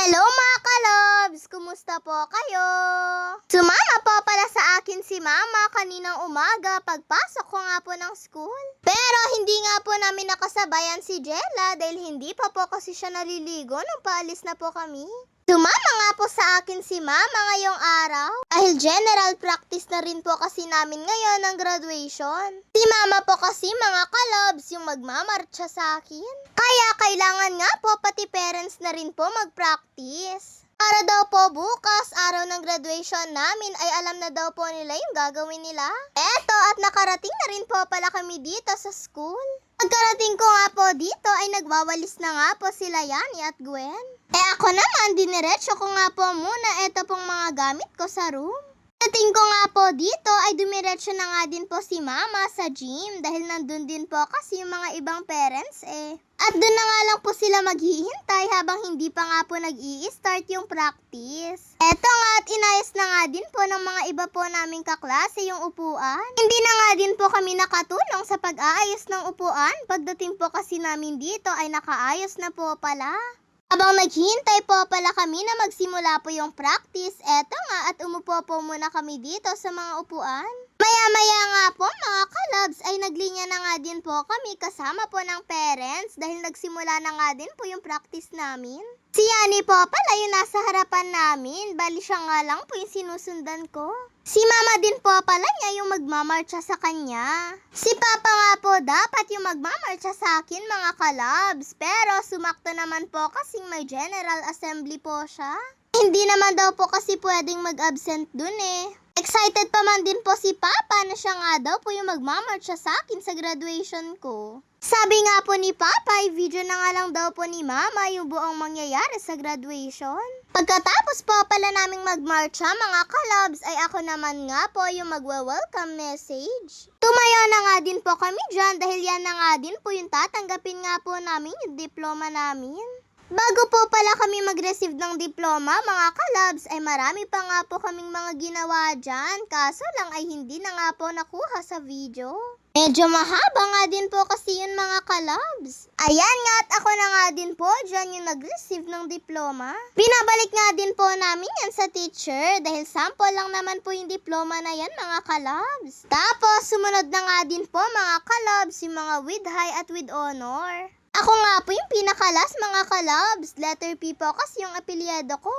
Hello mga kalobs! Kumusta po kayo? Sumama po pala sa akin si mama kaninang umaga pagpasok ko nga po ng school. Pero hindi nga po namin nakasabayan si Jella dahil hindi pa po kasi siya naliligo nung paalis na po kami. Sumama nga po sa akin si mama ngayong araw dahil general practice na rin po kasi namin ngayon ng graduation. Si mama po kasi mga kalobs yung magmamarcha sa akin. Kaya kailangan nga po pati parents na rin po mag-practice. Para daw po bukas, araw ng graduation namin ay alam na daw po nila yung gagawin nila. Eto at nakarating na rin po pala kami dito sa school. Pagkarating ko nga po dito ay nagwawalis na nga po sila Yani at Gwen. Ako naman, diniretso ko nga po muna eto pong mga gamit ko sa room. Pagdating ko nga po dito ay dumiretso na nga din po si mama sa gym dahil nandun din po kasi yung mga ibang parents At doon na nga lang po sila maghihintay habang hindi pa nga po nag-i-start yung practice. Eto nga at inayos na nga din po ng mga iba po naming kaklase yung upuan. Hindi na nga din po kami nakatulong sa pag-aayos ng upuan. Pagdating po kasi namin dito ay nakaayos na po pala. Habang naghihintay po pala kami na magsimula po yung practice, eto nga at umupo po muna kami dito sa mga upuan. Maya-maya nga po mga kalabs ay naglinya na nga din po kami kasama po ng parents dahil nagsimula na nga din po yung practice namin. Si Yani po pala yung nasa harapan namin, bali siya nga lang po yung sinusundan ko. Si mama din po pala niya yung magmamarcha sa kanya. Si papa nga po dapat yung magmamarcha sa akin mga kalabs, pero sumakto naman po kasing may general assembly po siya. Hindi naman daw po kasi pwedeng mag-absent dun Excited pa man din po si Papa na siya nga daw po yung magmamarcha sa akin sa graduation ko. Sabi nga po ni Papa, video na nga lang daw po ni Mama yung buong mangyayari sa graduation. Pagkatapos po pala naming magmarcha mga kalabs ay ako naman nga po yung magwa-welcome message. Tumayo na nga din po kami dyan dahil yan na nga din po yung tatanggapin nga po namin yung diploma namin. Bago po pala kami mag-receive ng diploma, mga kalabs, ay marami pa nga po kaming mga ginawa dyan. Kaso lang ay hindi na nga po nakuha sa video. Medyo mahaba nga din po kasi yun mga kalabs. Ayan nga at ako na nga din po dyan yung nag-receive ng diploma. Pinabalik nga din po namin yan sa teacher dahil sample lang naman po yung diploma na yan mga kalabs. Tapos sumunod na nga din po mga kalabs yung mga with high at with honor. Ako nga po yung pinakalas mga kalabs. Letter P po kasi yung apelyado ko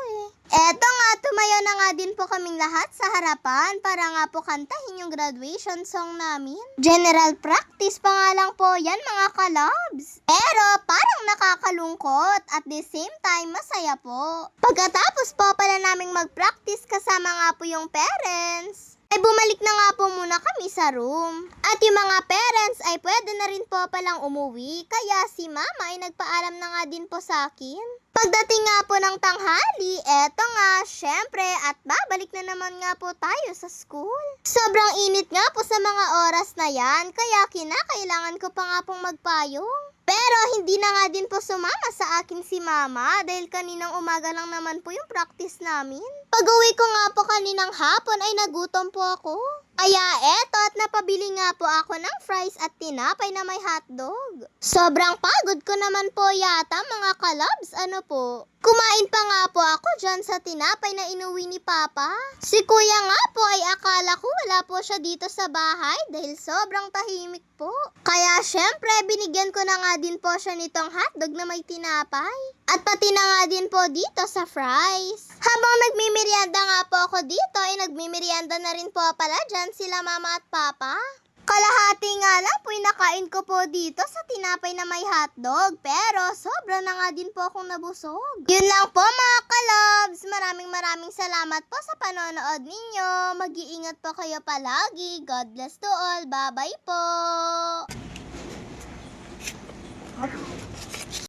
Eto nga, tumayo na nga din po kaming lahat sa harapan para nga po kantahin yung graduation song namin. General practice pa nga lang po yan mga kalabs. Pero parang nakakalungkot at the same time masaya po. Pagkatapos po pala naming mag-practice kasama nga po yung parents, ay bumalik na nga po muna kami sa room. At yung mga parents ay pwede na rin po palang umuwi, kaya si mama ay nagpaalam na nga din po sa akin. Pagdating nga po ng tanghali, eto nga, syempre, at babalik na naman nga po tayo sa school. Sobrang init nga po sa mga oras na yan, kaya kinakailangan ko pa nga pong magpayong. Pero hindi na nga din po sumama sa akin si mama dahil kaninang umaga lang naman po yung practice namin. Pag-uwi ko nga po kaninang hapon ay nagutom po ako. Kaya eto at napabili nga po ako ng fries at tinapay na may hotdog. Sobrang pagod ko naman po yata mga kalabs, ano po. Kumain pa nga po ako dyan sa tinapay na inuwi ni Papa. Si Kuya nga po ay akala ko wala po siya dito sa bahay dahil sobrang tahimik po. Kaya syempre binigyan ko na nga din po siya nitong hotdog na may tinapay. At pati na nga din po dito sa fries. Habang nagmimerienda nga po ako dito ay nagmimerienda na rin po pala dyan sila Mama at Papa. Kalahati nga lang po nakain ko po dito sa tinapay na may hotdog, pero sobra na nga din po akong nabusog. Yun lang po mga kalabs, maraming salamat po sa panonood ninyo. Mag-iingat po kayo palagi. God bless to all. Bye-bye po!